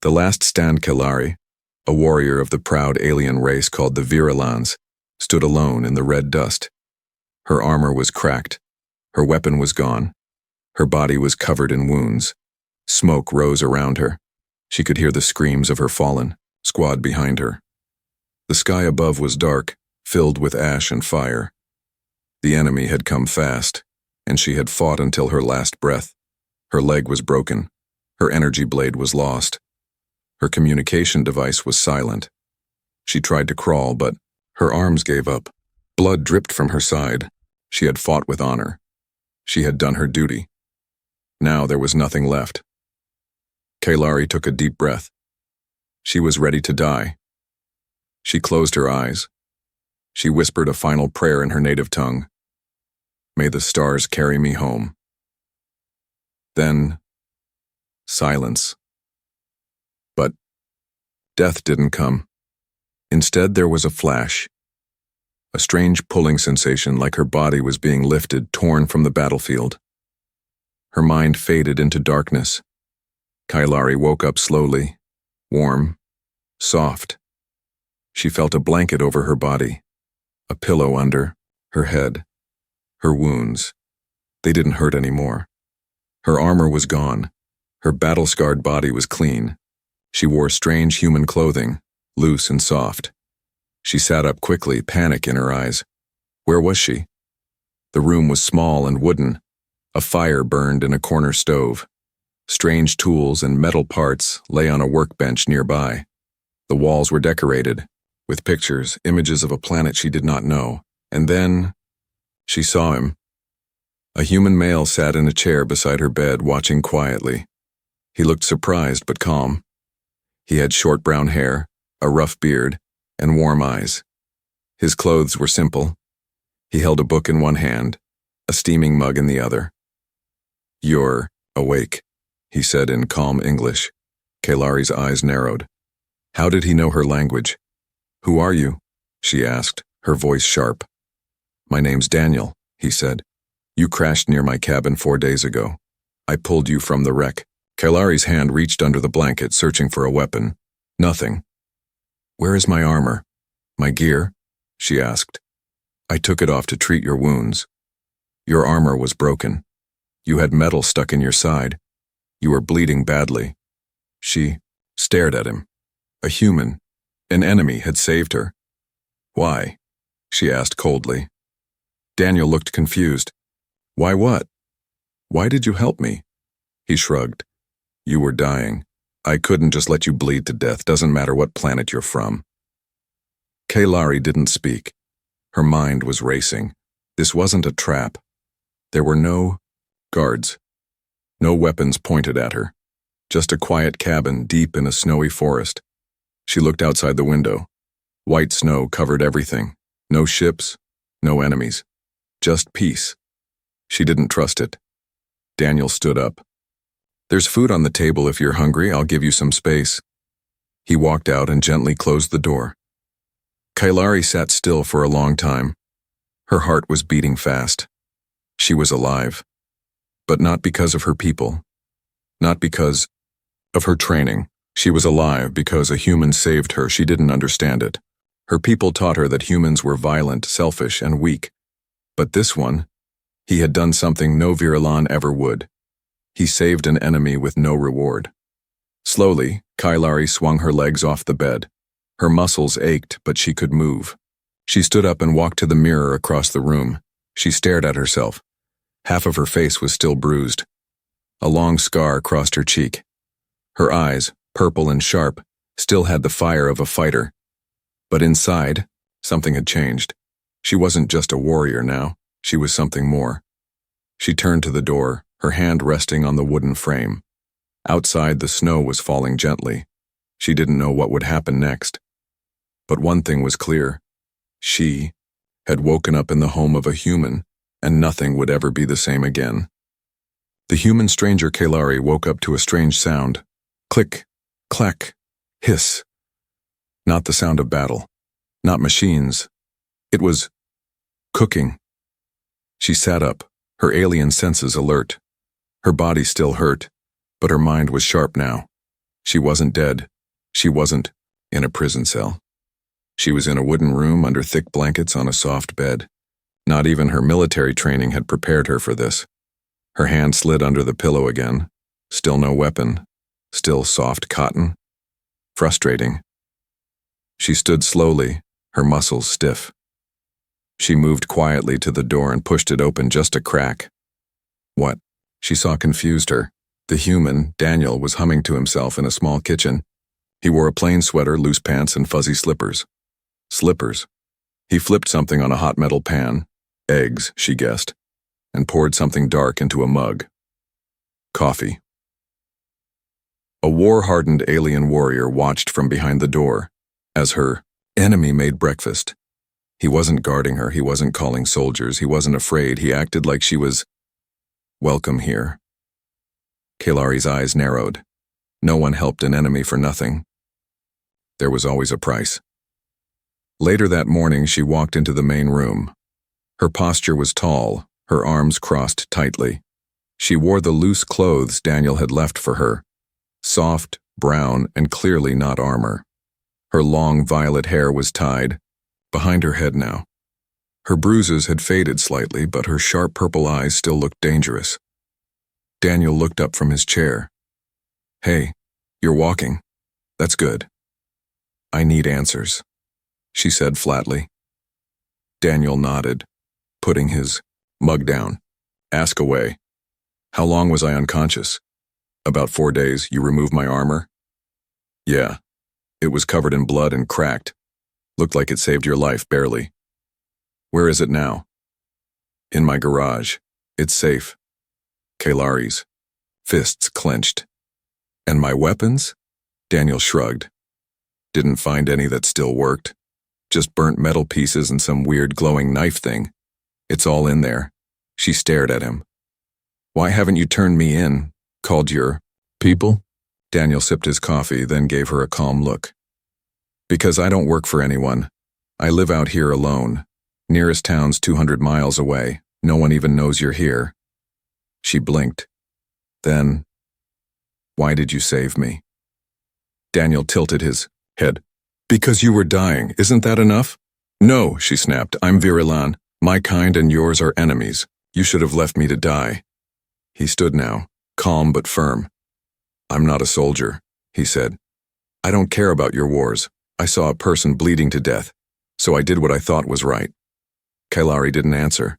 The last stand Kelari, a warrior of the proud alien race called the Virilans, stood alone in the red dust. Her armor was cracked. Her weapon was gone. Her body was covered in wounds. Smoke rose around her. She could hear the screams of her fallen squad behind her. The sky above was dark, filled with ash and fire. The enemy had come fast, and she had fought until her last breath. Her leg was broken. Her energy blade was lost. Her communication device was silent. She tried to crawl, but her arms gave up. Blood dripped from her side. She had fought with honor. She had done her duty. Now there was nothing left. Kelari took a deep breath. She was ready to die. She closed her eyes. She whispered a final prayer in her native tongue. May the stars carry me home. Then, silence. But death didn't come. Instead, there was a flash. A strange pulling sensation like her body was being lifted, torn from the battlefield. Her mind faded into darkness. Kelari woke up slowly, warm, soft. She felt a blanket over her body, a pillow under her head. Her wounds, they didn't hurt anymore. Her armor was gone. Her battle-scarred body was clean. She wore strange human clothing, loose and soft. She sat up quickly, panic in her eyes. Where was she? The room was small and wooden. A fire burned in a corner stove. Strange tools and metal parts lay on a workbench nearby. The walls were decorated, with pictures, images of a planet she did not know. And then, she saw him. A human male sat in a chair beside her bed, watching quietly. He looked surprised but calm. He had short brown hair, a rough beard, and warm eyes. His clothes were simple. He held a book in one hand, a steaming mug in the other. "You're awake," he said in calm English. Kelari's eyes narrowed. How did he know her language? "Who are you?" she asked, her voice sharp. "My name's Daniel," he said. "You crashed near my cabin 4 days ago. I pulled you from the wreck." Kelari's hand reached under the blanket, searching for a weapon. Nothing. "Where is my armor? My gear?" she asked. "I took it off to treat your wounds. Your armor was broken. You had metal stuck in your side. You were bleeding badly." She stared at him. A human, an enemy, had saved her. "Why?" she asked coldly. Daniel looked confused. "Why what? Why did you help me?" He shrugged. "You were dying. I couldn't just let you bleed to death, doesn't matter what planet you're from." Kelari didn't speak. Her mind was racing. This wasn't a trap. There were no guards. No weapons pointed at her. Just a quiet cabin deep in a snowy forest. She looked outside the window. White snow covered everything. No ships, no enemies. Just peace. She didn't trust it. Daniel stood up. "There's food on the table if you're hungry. I'll give you some space." He walked out and gently closed the door. Kelari sat still for a long time. Her heart was beating fast. She was alive. But not because of her people. Not because of her training. She was alive because a human saved her. She didn't understand it. Her people taught her that humans were violent, selfish, and weak. But this one, he had done something no Virilan ever would. He saved an enemy with no reward. Slowly, Kelari swung her legs off the bed. Her muscles ached, but she could move. She stood up and walked to the mirror across the room. She stared at herself. Half of her face was still bruised. A long scar crossed her cheek. Her eyes, purple and sharp, still had the fire of a fighter. But inside, something had changed. She wasn't just a warrior now. She was something more. She turned to the door, her hand resting on the wooden frame. Outside, the snow was falling gently. She didn't know what would happen next. But one thing was clear. She had woken up in the home of a human, and nothing would ever be the same again. The human stranger Kelari woke up to a strange sound. Click, clack, hiss. Not the sound of battle. Not machines. It was cooking. She sat up, her alien senses alert. Her body still hurt, but her mind was sharp now. She wasn't dead. She wasn't in a prison cell. She was in a wooden room under thick blankets on a soft bed. Not even her military training had prepared her for this. Her hand slid under the pillow again. Still no weapon. Still soft cotton. Frustrating. She stood slowly, her muscles stiff. She moved quietly to the door and pushed it open just a crack. What? She saw confused her. The human, Daniel, was humming to himself in a small kitchen. He wore a plain sweater, loose pants, and fuzzy slippers. Slippers. He flipped something on a hot metal pan, eggs, she guessed, and poured something dark into a mug. Coffee. A war-hardened alien warrior watched from behind the door as her enemy made breakfast. He wasn't guarding her, he wasn't calling soldiers, he wasn't afraid, he acted like she was welcome here. Kaylari's eyes narrowed. No one helped an enemy for nothing. There was always a price. Later that morning, she walked into the main room. Her posture was tall, her arms crossed tightly. She wore the loose clothes Daniel had left for her, soft, brown, and clearly not armor. Her long violet hair was tied, behind her head now. Her bruises had faded slightly, but her sharp purple eyes still looked dangerous. Daniel looked up from his chair. "Hey, you're walking. That's good. I need answers," she said flatly. Daniel nodded, putting his mug down. "Ask away. How long was I unconscious?" "About 4 days. You removed my armor?" "Yeah. It was covered in blood and cracked. Looked like it saved your life, barely." "Where is it now?" "In my garage. It's safe." Kaylari's fists clenched. "And my weapons?" Daniel shrugged. "Didn't find any that still worked. Just burnt metal pieces and some weird glowing knife thing. It's all in there." She stared at him. "Why haven't you turned me in? Called your people?" Daniel sipped his coffee, then gave her a calm look. "Because I don't work for anyone. I live out here alone. Nearest town's 200 miles away. No one even knows you're here." She blinked. Then, "Why did you save me?" Daniel tilted his head. "Because you were dying. Isn't that enough?" "No," she snapped. "I'm Virilan. My kind and yours are enemies. You should have left me to die." He stood now, calm but firm. "I'm not a soldier," he said. "I don't care about your wars. I saw a person bleeding to death, so I did what I thought was right." Kaylari didn't answer.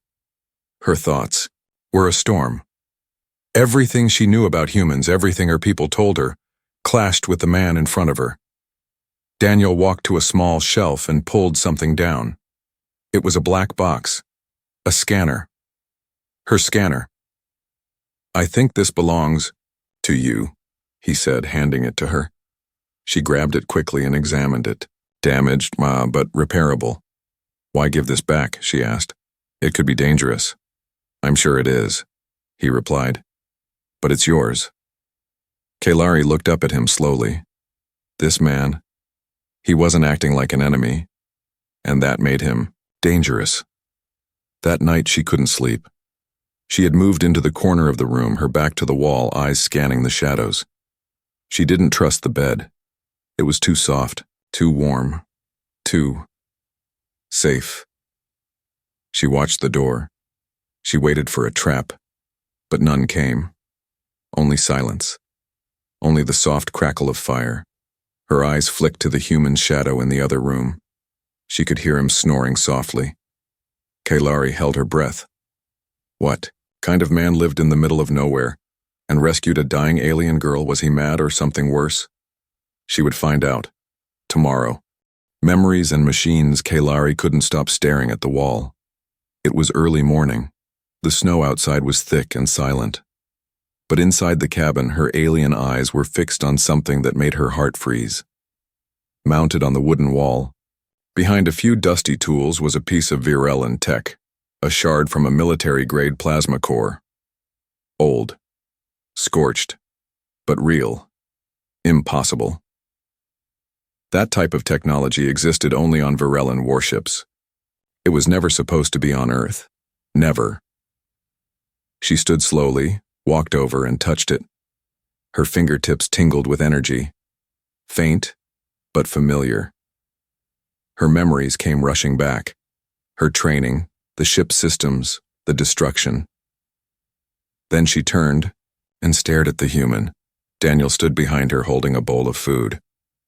Her thoughts were a storm. Everything she knew about humans, everything her people told her, clashed with the man in front of her. Daniel walked to a small shelf and pulled something down. It was a black box. A scanner. Her scanner. "I think this belongs to you," he said, handing it to her. She grabbed it quickly and examined it. "Damaged, but repairable." "Why give this back?" she asked. "It could be dangerous." "I'm sure it is," he replied. "But it's yours." Kaylari looked up at him slowly. This man, he wasn't acting like an enemy, and that made him dangerous. That night she couldn't sleep. She had moved into the corner of the room, her back to the wall, eyes scanning the shadows. She didn't trust the bed. It was too soft, too warm, too safe. She watched the door. She waited for a trap, but none came. Only silence. Only the soft crackle of fire. Her eyes flicked to the human shadow in the other room. She could hear him snoring softly. Kaylari held her breath. What kind of man lived in the middle of nowhere and rescued a dying alien girl? Was he mad or something worse? She would find out. Tomorrow. Memories and machines. Kaylari couldn't stop staring at the wall. It was early morning. The snow outside was thick and silent. But inside the cabin, her alien eyes were fixed on something that made her heart freeze. Mounted on the wooden wall, behind a few dusty tools, was a piece of Virellan tech, a shard from a military-grade plasma core. Old. Scorched. But real. Impossible. That type of technology existed only on Virellan warships. It was never supposed to be on Earth. Never. She stood slowly, walked over and touched it. Her fingertips tingled with energy. faint but familiar. Her memories came rushing back. Her training, the ship's systems, the destruction. Then she turned and stared at the human. Daniel stood behind her holding a bowl of food.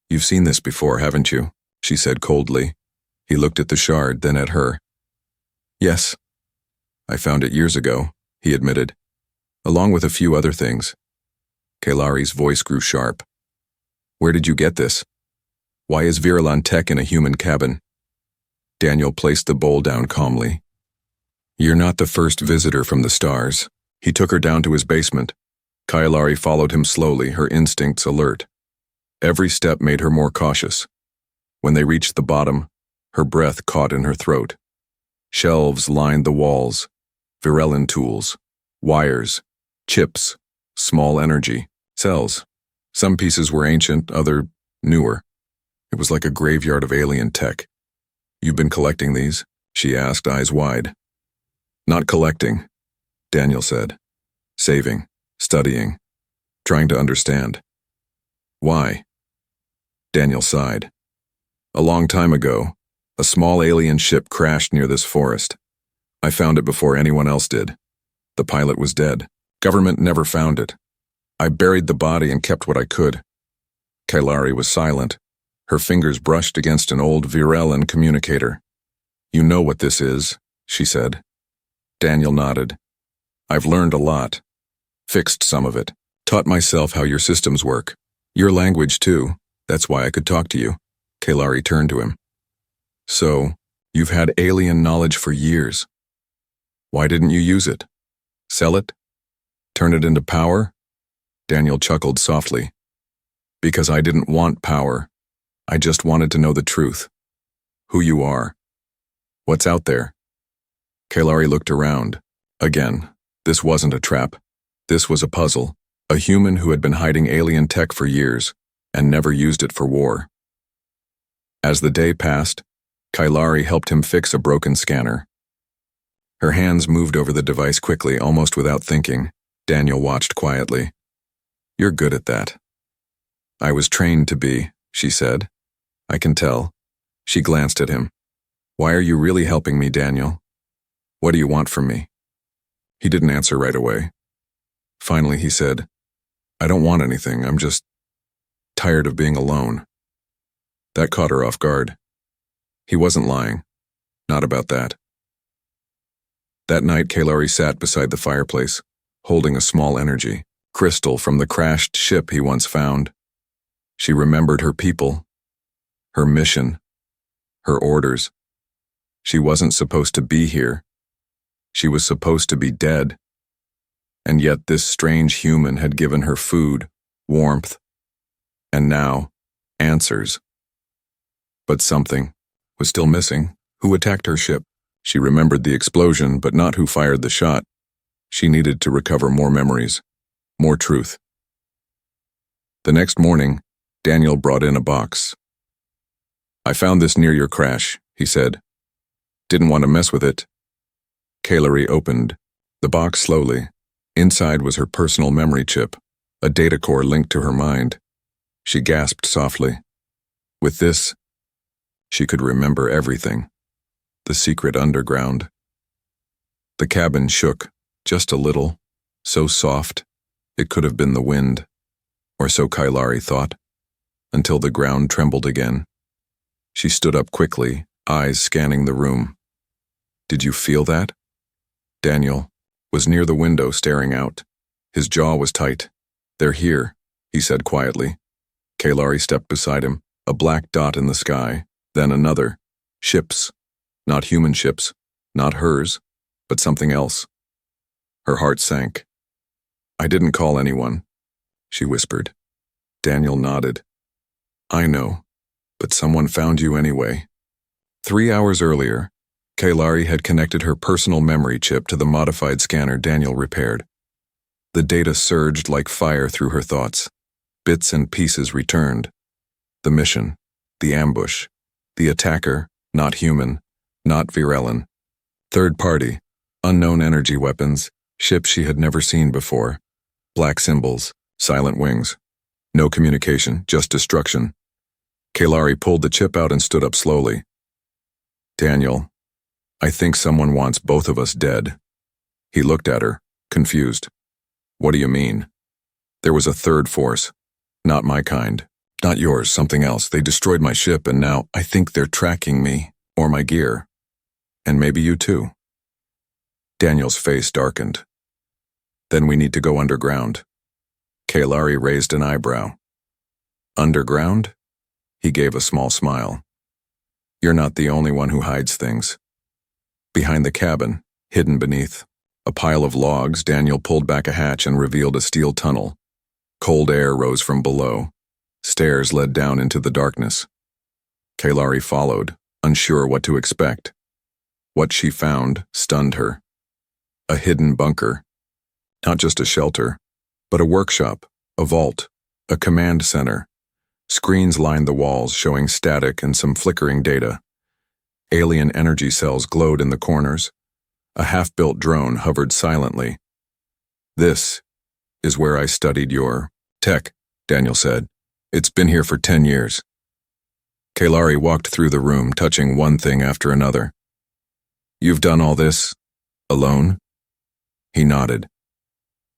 "You've seen this before, haven't you?" she said coldly. He looked at the shard, then at her. "Yes. I found it years ago," he admitted, along with a few other things. Kailari's voice grew sharp. "Where did you get this? Why is Virilan tech in a human cabin?" Daniel placed the bowl down calmly. "You're not the first visitor from the stars." He took her down to his basement. Kailari followed him slowly, her instincts alert. Every step made her more cautious. When they reached the bottom, her breath caught in her throat. Shelves lined the walls, Virelin tools, wires, chips, small energy, cells. Some pieces were ancient, other newer. It was like a graveyard of alien tech. "You've been collecting these?" she asked, eyes wide. "Not collecting," Daniel said. "Saving, studying, trying to understand." "Why?" Daniel sighed. "A long time ago, a small alien ship crashed near this forest. I found it before anyone else did. The pilot was dead. Government never found it. I buried the body and kept what I could." Kailari was silent. Her fingers brushed against an old Virelin communicator. "You know what this is," she said. Daniel nodded. "I've learned a lot. Fixed some of it. Taught myself how your systems work. Your language, too. That's why I could talk to you." Kailari turned to him. "So, you've had alien knowledge for years. Why didn't you use it? Sell it? Turn it into power?" Daniel chuckled softly. "Because I didn't want power. I just wanted to know the truth. Who you are. What's out there." Kailari looked around. Again, this wasn't a trap. This was a puzzle. A human who had been hiding alien tech for years and never used it for war. As the day passed, Kailari helped him fix a broken scanner. Her hands moved over the device quickly, almost without thinking. Daniel watched quietly. "You're good at that." "I was trained to be," she said. "I can tell." She glanced at him. "Why are you really helping me, Daniel? What do you want from me?" He didn't answer right away. Finally, he said, "I don't want anything. I'm just tired of being alone." That caught her off guard. He wasn't lying. Not about that. That night, Kailari sat beside the fireplace, holding a small energy crystal from the crashed ship he once found. She remembered her people, her mission, her orders. She wasn't supposed to be here. She was supposed to be dead. And yet this strange human had given her food, warmth, and now, answers. But something was still missing. Who attacked her ship? She remembered the explosion, but not who fired the shot. She needed to recover more memories, more truth. The next morning, Daniel brought in a box. "I found this near your crash," he said. "Didn't want to mess with it." Kailari opened the box slowly. Inside was her personal memory chip, a data core linked to her mind. She gasped softly. With this, she could remember everything. The secret underground. The cabin shook, just a little, so soft, it could have been the wind, or so Kailari thought, until the ground trembled again. She stood up quickly, eyes scanning the room. "Did you feel that?" Daniel was near the window staring out. His jaw was tight. "They're here," he said quietly. Kailari stepped beside him, a black dot in the sky, then another. Ships. Not human ships, not hers, but something else. Her heart sank. "I didn't call anyone," she whispered. Daniel nodded. "I know, but someone found you anyway." 3 hours earlier, Kailari had connected her personal memory chip to the modified scanner Daniel repaired. The data surged like fire through her thoughts. Bits and pieces returned. The mission, the ambush, the attacker, not human, not Virelin. Third party, unknown energy weapons, ships she had never seen before. Black symbols, silent wings. No communication, just destruction. Kalari pulled the chip out and stood up slowly. Daniel, I think someone wants both of us dead. He looked at her, confused. What do you mean? There was a third force. Not my kind. Not yours, something else. They destroyed my ship and now I think they're tracking me, or my gear. And maybe you too. Daniel's face darkened. Then we need to go underground. Kalari raised an eyebrow. Underground? He gave a small smile. You're not the only one who hides things. Behind the cabin, hidden beneath a pile of logs, Daniel pulled back a hatch and revealed a steel tunnel. Cold air rose from below. Stairs led down into the darkness. Kalari followed, unsure what to expect. What she found stunned her. A hidden bunker. Not just a shelter, but a workshop, a vault, a command center. Screens lined the walls showing static and some flickering data. Alien energy cells glowed in the corners. A half-built drone hovered silently. This is where I studied your tech, Daniel said. It's been here for 10 years. Kalari walked through the room, touching one thing after another. You've done all this alone? He nodded.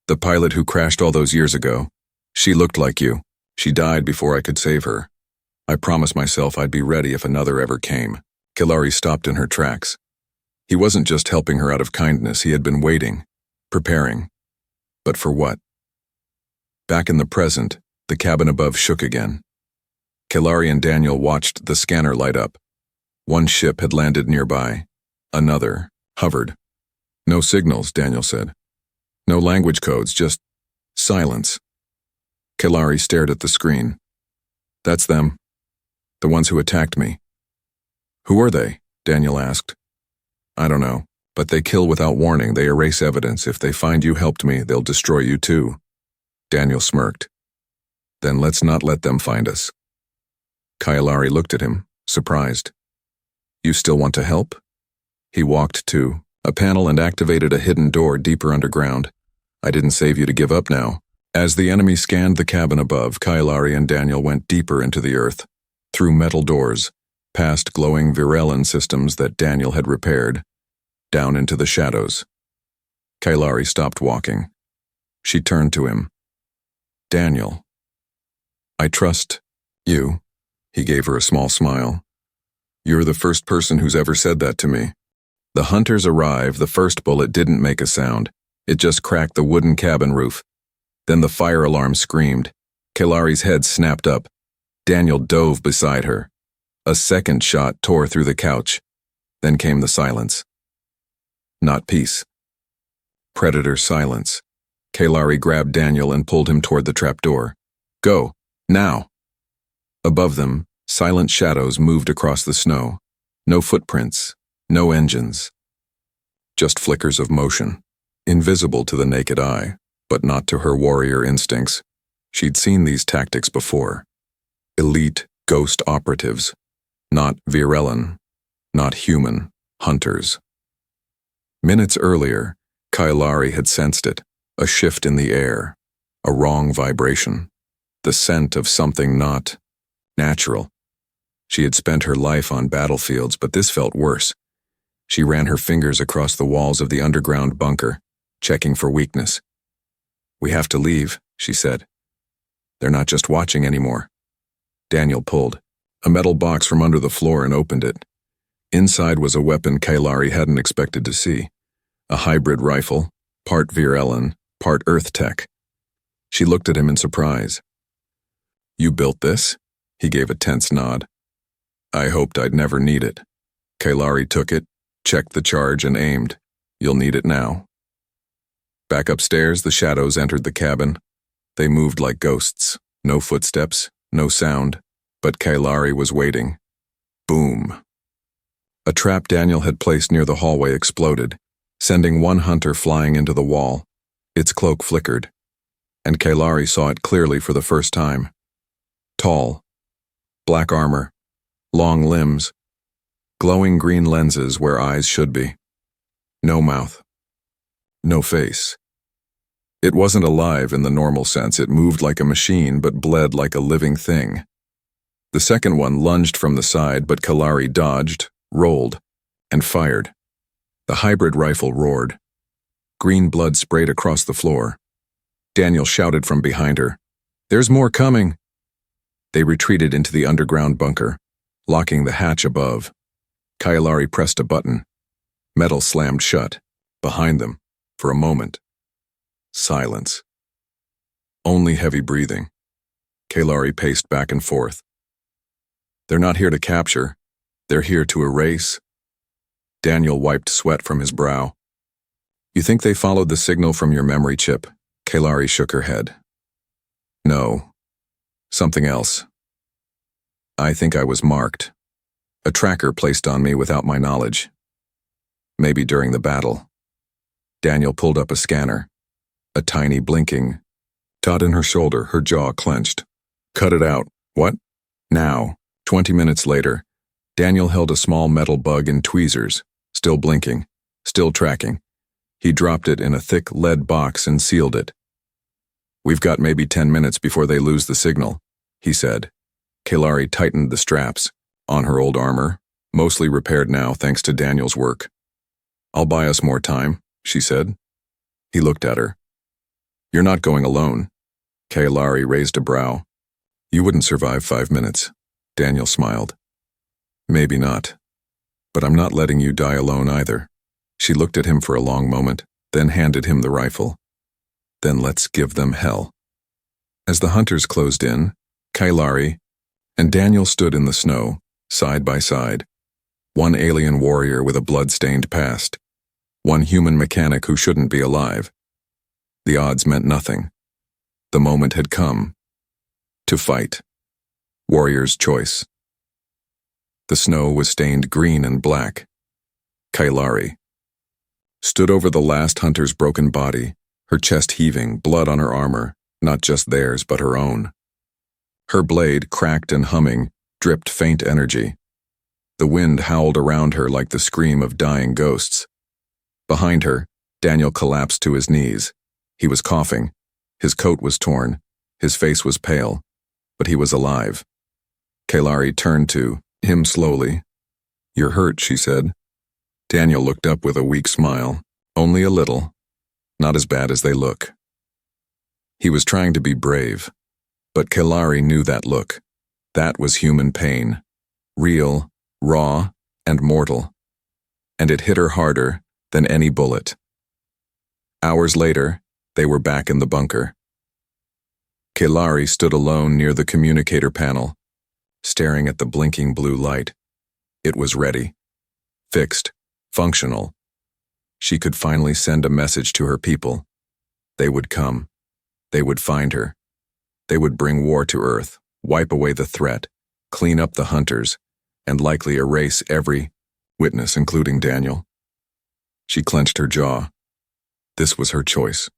The pilot who crashed all those years ago, she looked like you. She died before I could save her. I promised myself I'd be ready if another ever came. Kalari stopped in her tracks. He wasn't just helping her out of kindness, he had been waiting, preparing. But for what? Back in the present, the cabin above shook again. Kalari and Daniel watched the scanner light up. One ship had landed nearby. Another hovered. No signals, Daniel said. No language codes, just silence. Kalari stared at the screen. That's them. The ones who attacked me. Who are they? Daniel asked. I don't know, but they kill without warning. They erase evidence. If they find you helped me, they'll destroy you too. Daniel smirked. Then let's not let them find us. Kalari looked at him, surprised. You still want to help? He walked to a panel and activated a hidden door deeper underground. I didn't save you to give up now. As the enemy scanned the cabin above, Kalari and Daniel went deeper into the earth, through metal doors, past glowing Virelin systems that Daniel had repaired, down into the shadows. Kalari stopped walking. She turned to him. Daniel. I trust you. He gave her a small smile. You're the first person who's ever said that to me. The hunters arrived. The first bullet didn't make a sound. It just cracked the wooden cabin roof. Then the fire alarm screamed. Kalari's head snapped up. Daniel dove beside her. A second shot tore through the couch. Then came the silence. Not peace. Predator silence. Kalari grabbed Daniel and pulled him toward the trapdoor. Go, now. Above them, silent shadows moved across the snow. No footprints, no engines. Just flickers of motion, invisible to the naked eye, but not to her warrior instincts. She'd seen these tactics before. Elite ghost operatives. Not Virelin, not human, hunters. Minutes earlier, Kalari had sensed it, a shift in the air, a wrong vibration, the scent of something not natural. She had spent her life on battlefields, but this felt worse. She ran her fingers across the walls of the underground bunker, checking for weakness. We have to leave, she said. They're not just watching anymore. Daniel pulled a metal box from under the floor and opened it. Inside was a weapon Kalari hadn't expected to see. A hybrid rifle, part Virelin, part Earth tech. She looked at him in surprise. You built this? He gave a tense nod. I hoped I'd never need it. Kalari took it, checked the charge and aimed. You'll need it now. Back upstairs, the shadows entered the cabin. They moved like ghosts. No footsteps, no sound. But Kalari was waiting. Boom. A trap Daniel had placed near the hallway exploded, sending one hunter flying into the wall. Its cloak flickered, and Kalari saw it clearly for the first time. Tall, black armor, long limbs, glowing green lenses where eyes should be. No mouth. No face. It wasn't alive in the normal sense. It moved like a machine but bled like a living thing. The second one lunged from the side, but Kalari dodged, rolled, and fired. The hybrid rifle roared. Green blood sprayed across the floor. Daniel shouted from behind her, "There's more coming!" They retreated into the underground bunker, locking the hatch above. Kalari pressed a button. Metal slammed shut, behind them, for a moment. Silence. Only heavy breathing. Kalari paced back and forth. They're not here to capture. They're here to erase. Daniel wiped sweat from his brow. You think they followed the signal from your memory chip? Kalari shook her head. No. Something else. I think I was marked. A tracker placed on me without my knowledge. Maybe during the battle. Daniel pulled up a scanner. A tiny blinking dot in her shoulder, her jaw clenched. Cut it out. What? Now. 20 minutes later, Daniel held a small metal bug in tweezers, still blinking, still tracking. He dropped it in a thick lead box and sealed it. We've got maybe 10 minutes before they lose the signal, he said. Kalari tightened the straps on her old armor, mostly repaired now thanks to Daniel's work. I'll buy us more time, she said. He looked at her. You're not going alone. Kalari raised a brow. You wouldn't survive 5 minutes. Daniel smiled. Maybe not. But I'm not letting you die alone either. She looked at him for a long moment, then handed him the rifle. Then let's give them hell. As the hunters closed in, Kalari and Daniel stood in the snow, side by side. One alien warrior with a blood-stained past. One human mechanic who shouldn't be alive. The odds meant nothing. The moment had come. To fight. Warrior's choice. The snow was stained green and black. Kalari stood over the last hunter's broken body, her chest heaving, blood on her armor, not just theirs but her own. Her blade, cracked and humming, dripped faint energy. The wind howled around her like the scream of dying ghosts. Behind her, Daniel collapsed to his knees. He was coughing. His coat was torn. His face was pale. But he was alive. Kalari turned to him slowly. You're hurt, she said. Daniel looked up with a weak smile. Only a little. Not as bad as they look. He was trying to be brave. But Kalari knew that look. That was human pain. Real, raw, and mortal. And it hit her harder than any bullet. Hours later, they were back in the bunker. Kalari stood alone near the communicator panel, staring at the blinking blue light. It was ready. Fixed. Functional. She could finally send a message to her people. They would come. They would find her. They would bring war to Earth, wipe away the threat, clean up the hunters, and likely erase every witness, including Daniel. She clenched her jaw. This was her choice.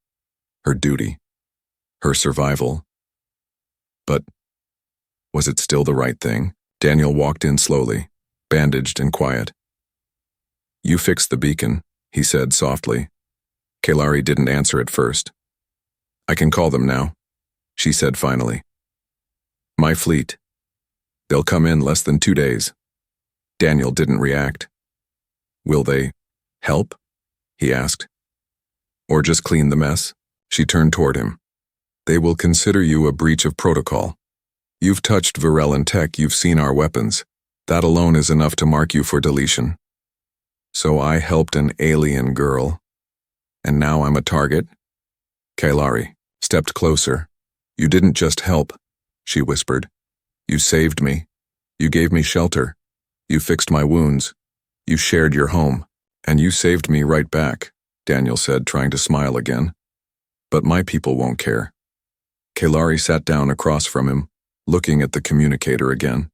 Her duty. Her survival. But was it still the right thing? Daniel walked in slowly, bandaged and quiet. You fixed the beacon, he said softly. Kalari didn't answer at first. I can call them now, she said finally. My fleet. They'll come in less than 2 days. Daniel didn't react. Will they help? He asked. Or just clean the mess? She turned toward him. They will consider you a breach of protocol. You've touched Virellan tech, you've seen our weapons. That alone is enough to mark you for deletion. So I helped an alien girl. And now I'm a target? Kalari stepped closer. You didn't just help, she whispered. You saved me. You gave me shelter. You fixed my wounds. You shared your home. And you saved me right back, Daniel said, trying to smile again. But my people won't care. Kalari sat down across from him, looking at the communicator again.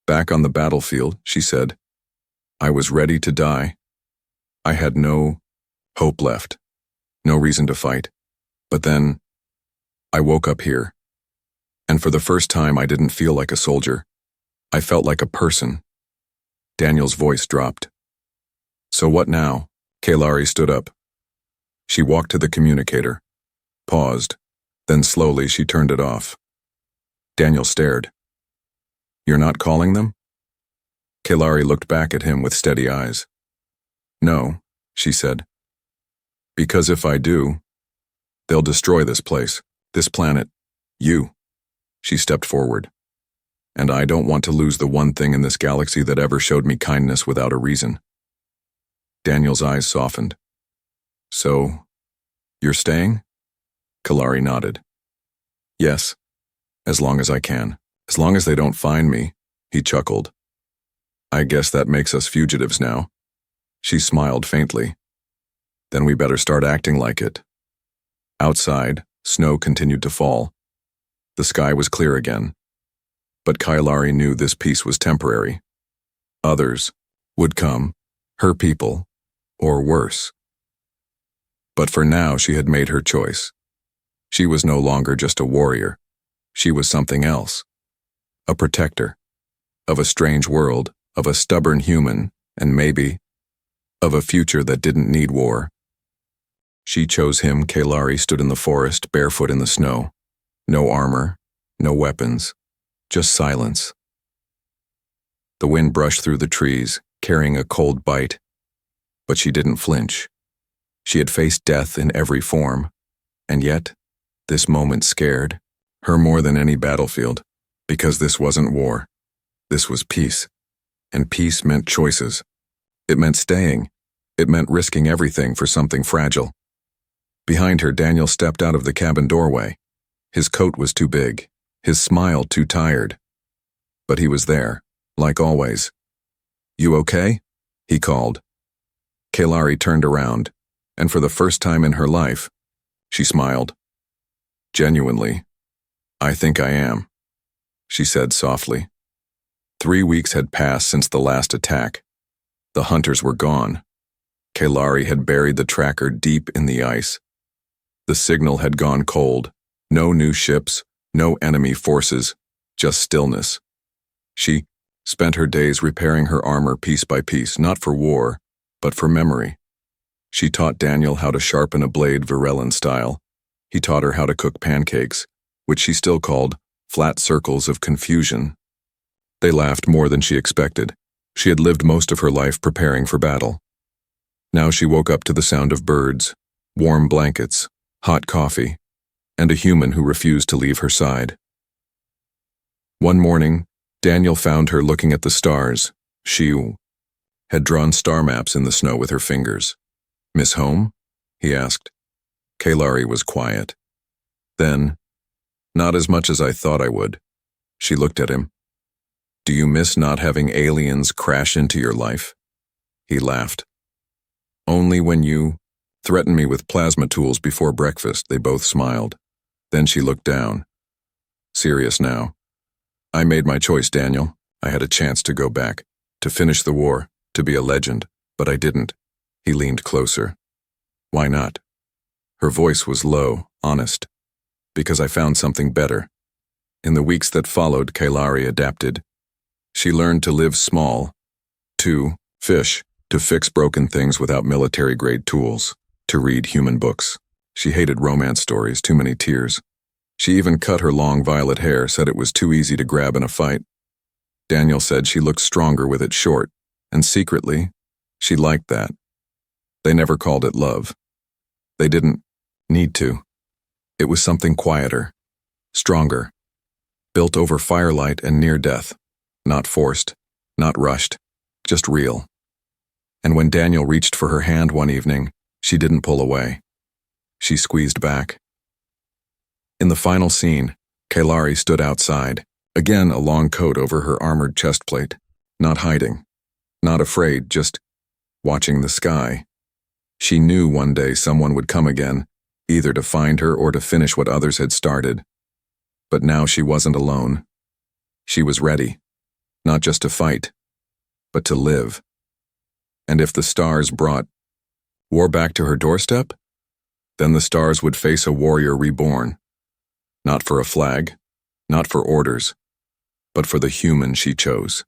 Back on the battlefield, she said, I was ready to die. I had no hope left, no reason to fight. But then, I woke up here. And for the first time, I didn't feel like a soldier. I felt like a person. Daniel's voice dropped. So what now? Kalari stood up. She walked to the communicator. paused. Then slowly she turned it off. Daniel stared. "You're not calling them?" Kalari looked back at him with steady eyes. "No," she said. "Because if I do, they'll destroy this place, this planet, you." She stepped forward. "And I don't want to lose the one thing in this galaxy that ever showed me kindness without a reason." Daniel's eyes softened. "So, you're staying?" Kalari nodded. "Yes, as long as I can. As long as they don't find me," he chuckled. "I guess that makes us fugitives now." She smiled faintly. "Then we better start acting like it." Outside, snow continued to fall. The sky was clear again. But Kalari knew this peace was temporary. Others would come, her people, or worse. But for now, she had made her choice. She was no longer just a warrior. She was something else. A protector. Of a strange world, of a stubborn human, and maybe of a future that didn't need war. She chose him. Kalari stood in the forest, barefoot in the snow. No armor, no weapons, just silence. The wind brushed through the trees, carrying a cold bite. But she didn't flinch. She had faced death in every form, and yet, this moment scared her more than any battlefield, because this wasn't war. This was peace, and peace meant choices. It meant staying. It meant risking everything for something fragile. Behind her, Daniel stepped out of the cabin doorway. His coat was too big, his smile too tired. But he was there, like always. "You okay?" he called. Kalari turned around, and for the first time in her life, she smiled. "Genuinely, I think I am," she said softly. 3 weeks had passed since the last attack. The hunters were gone. Kalari had buried the tracker deep in the ice. The signal had gone cold. No new ships, no enemy forces, just stillness. She spent her days repairing her armor piece by piece, not for war, but for memory. She taught Daniel how to sharpen a blade Virellan style. He taught her how to cook pancakes, which she still called flat circles of confusion. They laughed more than she expected. She had lived most of her life preparing for battle. Now she woke up to the sound of birds, warm blankets, hot coffee, and a human who refused to leave her side. One morning, Daniel found her looking at the stars. She had drawn star maps in the snow with her fingers. "Miss Home?" he asked. Kalari was quiet. Then, "Not as much as I thought I would." She looked at him. "Do you miss not having aliens crash into your life?" He laughed. "Only when you threatened me with plasma tools before breakfast." They both smiled. Then she looked down. "Serious now. I made my choice, Daniel. I had a chance to go back, to finish the war, to be a legend, but I didn't." He leaned closer. "Why not?" Her voice was low, honest. "Because I found something better." In the weeks that followed, Kalari adapted. She learned to live small, to fish, to fix broken things without military-grade tools, to read human books. She hated romance stories, too many tears. She even cut her long violet hair, said it was too easy to grab in a fight. Daniel said she looked stronger with it short, and secretly, she liked that. They never called it love. They didn't need to. It was something quieter, stronger, built over firelight and near death. Not forced, not rushed, just real. And when Daniel reached for her hand one evening, she didn't pull away. She squeezed back. In the final scene, Kalari stood outside, again a long coat over her armored chest plate, not hiding, not afraid, just watching the sky. She knew one day someone would come again, either to find her or to finish what others had started. But now she wasn't alone. She was ready, not just to fight, but to live. And if the stars brought war back to her doorstep, then the stars would face a warrior reborn. Not for a flag, not for orders, but for the human she chose.